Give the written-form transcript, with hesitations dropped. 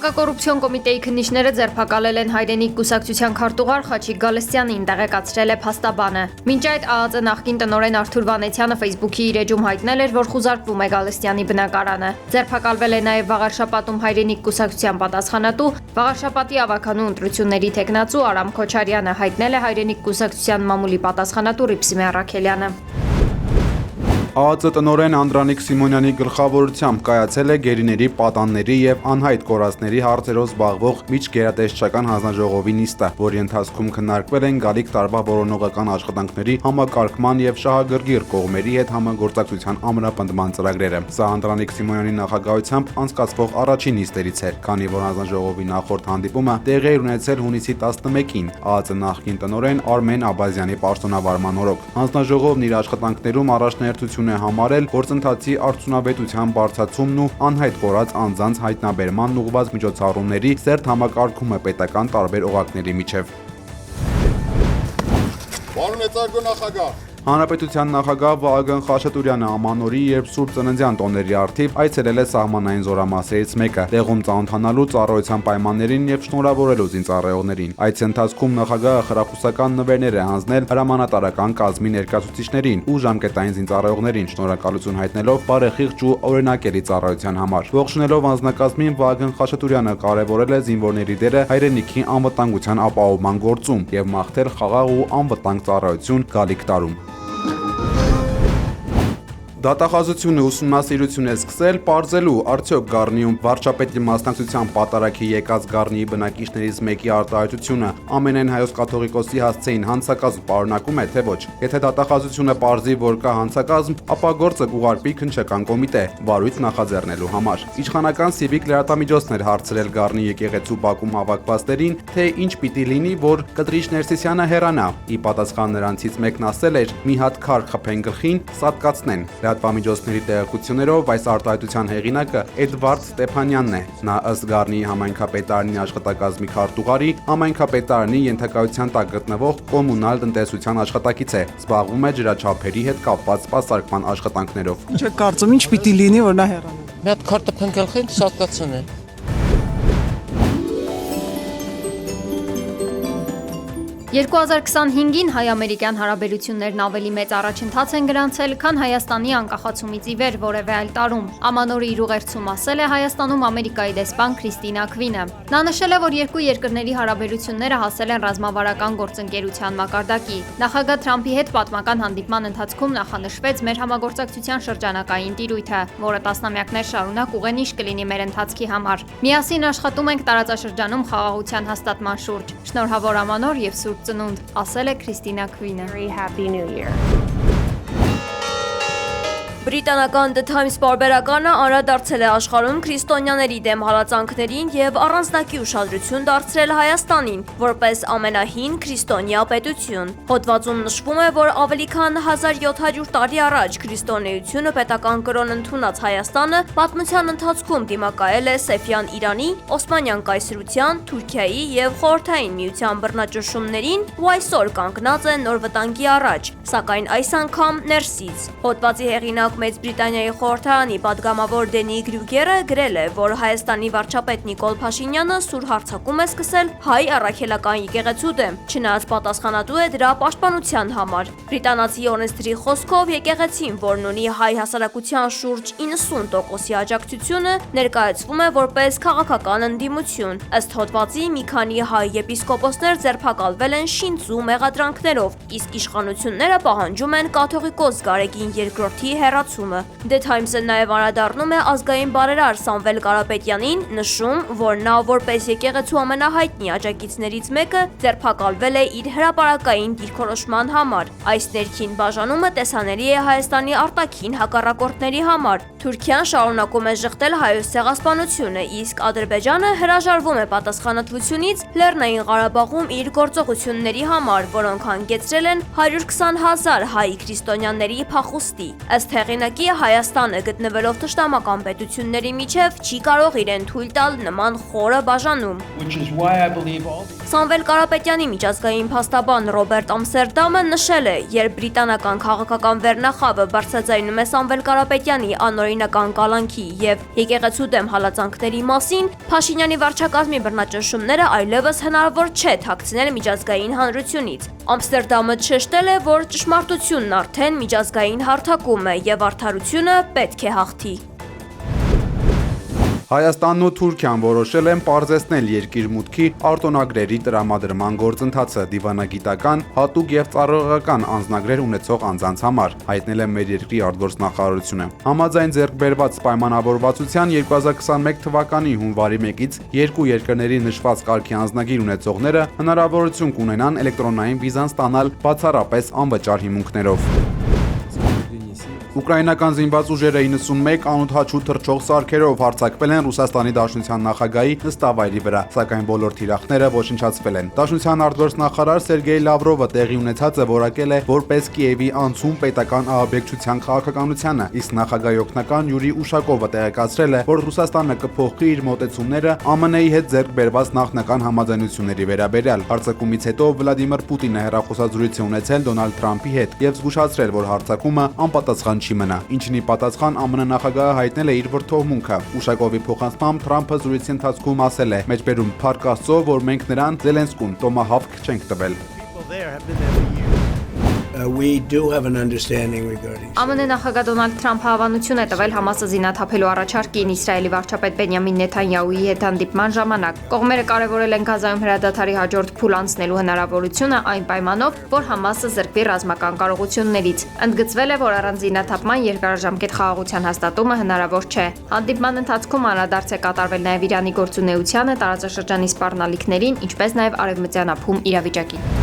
Հակակոռուպցիոն կոմիտեի քննիչները ձերբակալել են հայրենիք կուսակցության քարտուղար Խաչիկ Գալստյանին, տեղեկացրել է փաստաբանը։ Մինչ այդ ԱԱԾ նախկին տնօրեն Արթուր Վանեցյանը Facebook-ի իր էջում հայտնել էր, որ խուզարկվում է Գալստյանի բնակարանը։ Ձերբակալվել է նաև Վաղարշապատում հայրենիք կուսակցության պատասխանատու, Վաղարշապատի ավականու ընտրությունների թեկնածու Արամ Քոչարյանը, հայտնել է հայրենիք կուսակցության մամուլի պատասխանատու Ռիփսիմե Առաքելյանը։ ԱԱԾ տնօրեն Անդրանիկ Սիմոնյանի գլխավորությամբ կայացել է գերիների, պատանների եւ անհայտ կորածների հարցերով զբաղվող միջգերատեսչական հանձնաժողովի նիստը, որի ընթացքում քննարկվել են գալիք տարվա որոնողական աշխատանքների համակարգման եւ շահագրգիռ կողմերի հետ համագործակցության ամրապնդման ծրագրերը։ Սա Անդրանիկ Սիմոնյանի նախագահությամբ անցկացվող առաջին նիստերից էր, քանի որ հանձնաժողովի նախորդ հանդիպումը տեղի էր ունեցել հունիսի 11-ին ԱԱԾ նախկին տնօրեն Արմեն Աբազյանի պաշտոնավարման օրոք։ Հանձնաժողովն իր աշխատանքներում առաջնահերթություն է համարել գործընթացի արդյունավետության բարձրացումն ու անհայտ կորած անձանց հայտնաբերման ուղղված միջոցառումների սերտ համակարգումը պետական տարբեր օղակների միջև։ Պարոն Էծարգո նախագահ, Հանրապետության նախագահ Վահագն Խաչատուրյանը ամանորի երբ Սուրբ Ծննդյան տոների առթիվ այցելել է սահմանային զորամասերից մեկը, տեղում ծանոթանալու ծառայության պայմաններին եւ շնորհավորելու զինծառայողներին։ Այցի ընթացքում նախագահը խրախուսական նվերներ է հանձնել հրամանատարական կազմի ներկայացուցիչներին ու ժամկետային զինծառայողներին, շնորհակալություն հայտնելով բարեխիղճ ու օրինակելի ծառայության համար։ Ողջունելով անձնակազմին Վահագն Խաչատուրյանը կարևորել է զինվորների դերը հայրենիքի անվտանգության ապահովման գործում եւ մաղթել խաղաղ ու անվտանգ ծառայություն գալիք տարում։ Դատախազությունը ուսումնասիրություն է սկսել պարզելու արդյոք Գառնիում վարչապետի մասնակցությամբ պատարագի եկած Գառնիի բնակիչներից մեկի արտահայտությունը ամենայն հայոց կաթողիկոսի հասցեին հանցակազմ պարունակում է, թե ոչ։ Եթե դատախազությունը պարզի, որ կա հանցակազմ, ապա գործը կուղարկվի քննչական կոմիտե վարույթ նախաձեռնելու համար։ Իշխանական Civic լրատվամիջոցներ հարցրել Գառնի եկեղեցու բակում հավաքվածներին, թե ինչ պիտի լինի, որ Կտրիչ Ներսիսյանը հեռանա։ Ի պատասխան նրանցից մեկն ասել էր՝ մի հատ քար խփեն գլխին, սատկացնեն։ Լրատվամիջոցների տեղեկություններով այս արտահայտության հեղինակը Էդվարդ Ստեփանյանն է։ Նա ըստ Գառնիի համայնքապետարանի աշխատակազմի քարտուղարի համայնքապետարանի ենթակայության տակ գտնվող կոմունալ տնտեսության աշխատակից է, զբաղվում է ջրաչափերի հետ կապված սպասարկման աշխատանքներով։ Ինչ է կարծում, ինչ պիտի լինի, որ նա հեռանա։ Մի հատ քարտը փնկելխին սատկացնեն։ 2025-ին հայ-ամերիկյան հարաբերություններն ավելի մեծ առաջընթաց են գրանցել, քան Հայաստանի անկախացումից ի վեր որևէ այլ տարում։ Ամանորի իր ուղերձում ասել է Հայաստանում Ամերիկայի դեսպան Քրիստինա Քվինը։ Նա նշել է, որ երկու երկրների հարաբերությունները հասել են ռազմավարական գործընկերության մակարդակի։ Նախագահ Թրամփի հետ պատմական հանդիպման ընթացքում նախանշվեց մեր համագործակցության շրջանակային տիրույթը, որը տասնամյակներ շարունակ ուղենիշ կլինի մեր ընթացքի համար։ Միասին աշխատում ենք տարածաշրջանում խաղաղության հաստատման շուրջ։ Շնորհավոր Ամանոր եւ Սուրբ Ծնունդ, ասել է Քրիստինա Քվինը։ Բրիտանական The Times պարբերականը անդրադարձել է աշխարհում քրիստոնյաների դեմ հալածանքներին եւ առանձնակի ուշադրություն դարձրել Հայաստանին, որպես ամենահին քրիստոնյա պետություն։ Հոդվածում նշվում է, որ ավելի քան 1700 տարի առաջ քրիստոնեությունը պետական կրոն ընդունած Հայաստանը պատմության ընթացքում դիմակայել է Սեֆյան Իրանի, Օսմանյան կայսրության, Թուրքիայի եւ Խորհրդային Միության բռնաճնշումներին ու այսօր կանգնած է նոր վտանգի առաջ, սակայն այս անգամ ներսից։ Հոդվածի հեղինակ Մեծ Բրիտանիայի խորհրդարանի падգամավոր Դենի Գրյուգերը գրել է, որ Հայաստանի վարչապետ Նիկոլ Փաշինյանը սուր հարձակում է սկսել հայ առաքելական եկեղեցու դեմ, չնայած պատասխանատու է դրա պաշտպանության համար։ Բրիտանացի օրենսդրի խոսքով եկեղեցին, որն ունի հայ հասարակության շուրջ 90%-ի աջակցությունը, ներկայացվում է որպես քաղաքական ընդդիմություն։ Ըստ հոդվածի մի քանի հայ եպիսկոպոսներ ձերբակալվել են շինծու մեղադրանքներով, իսկ իշխանությունները պահանջում են կաթողիկոս Գարեգին II-ի հեռացումը։ The Times-ը նաև անդրադառնում է ազգային բարերար Սամվել Կարապետյանին, նշում, որ նա որպես եկեղեցու ամենահայտնի աջակիցներից մեկը ձերբակալվել է իր հրապարակային դիրքորոշման համար։ Այս ներքին բաժանումը տեսանելի է Հայաստանի արտաքին հակառակորդների համար։ Թուրքիան շարունակում է ժխտել հայոց ցեղասպանությունը, իսկ Ադրբեջանը հրաժարվում է պատասխանատվությունից Լեռնային Ղարաբաղում իր գործողությունների համար, որոնք հանգեցրել են 120,000 հայ քրիստոնյաների փախուստի։ Ըստ հեղինակի, Հայաստանը գտնվելով թշնամական պետությունների միջև չի կարող իրեն թույլ տալ նման խորը բաժանում։ Սամվել Կարապետյանի միջազգային փաստաբան Ռոբերտ Ամստերդամը նշել է, երբ բրիտանական քաղաքական վերնախավը բարձրաձայնում է Սամվել Կարապետյանի անօրինակ տարօրինական կալանքի եւ եկեղեցու դեմ հալածանքների մասին, Փաշինյանի վարչակազմի բռնաճնշումները այլևս հնարավոր չէ թաքցնել միջազգային հանրությունից։ Ամստերդամը շեշտել է, որ ճշմարտությունն արդեն միջազգային հարթակում է եւ արդարությունը պետք է հաղթի։ Հայաստանն ու Թուրքիան որոշել են պարզեցնել երկիր մուտքի արտոնագրերի տրամադրման գործընթացը դիվանագիտական, հատուկ եւ ծառայողական անձնագրեր ունեցող անձանց համար, հայտնել է մեր երկրի արտգործնախարարությունը։ Համաձայն ձեռքբերված պայմանավորվածության 2021 թվականի հունվարի 1-ից երկու երկրների նշված կարգի անձնագիր ունեցողները հնարավորություն կունենան էլեկտրոնային վիզան ստանալ բացառապես անվճար հիմունքներով։ Ուկրաինական զինված ուժերը 91 անօդաչու թռչող սարքերով հարձակվել են Ռուսաստանի Դաշնության նախագահի նստավայրի վրա, սակայն բոլոր թիրախները ոչնչացվել են։ Դաշնության արտգործնախարար Սերգեյ Լավրովը տեղի ունեցածը որակել է որպես Կիևի անցում պետական ահաբեկչության քաղաքականությանը, իսկ նախագահի օգնական Յուրի Ուշակովը տեղեկացրել է, որ Ռուսաստանը կփոխի իր մոտեցումները ԱՄՆ-ի հետ ձեռք բերված նախնական համաձայնությունների վերաբերյալ։ Հարձակումից հետո Վլադիմիր Պուտինը հեռախոսազրույց է ունեցել Դոնալդ Թրամփի հետ եւ զգուշացրել, որ հարձակումը անպատասխան չի մնա, ինչին ի պատասխան ԱՄՆ նախագահը հայտնել է իր վրդովմունքը։ Ուշակովի փոխանցմամբ Թրամփը զրույցի ընթացքում ասել է. «Մեջբերում Փառք Աստծո, որ մենք նրան Զելենսկուն տոմահավք չենք տվել»։ We do have an understanding regarding. ԱՄՆ նախագահ Դոնալդ Թրամփը հավանություն է տվել Համասը զինաթափելու առաջարկին Իսրայելի վարչապետ Բենյամին Նեթանյահուի հետ հանդիպման ժամանակ։ Կողմերը կարևորել են Գազայում հրադադարի հաջորդ փուլ անցնելու հնարավորությունը այն պայմանով, որ Համասը զրկվի ռազմական կարողություններից։ Ընդգծվել է, որ առանց զինաթափման երկարաժամկետ խաղաղության հաստատումը հնարավոր չէ։ Հանդիպման ընթացքում անդրադարձ է կատարվել նաև Իրանի գործունեությանը, տարածաշրջանի սպառնալիքներին, ինչպես նաև արևմտյան ափում իրավիճակին։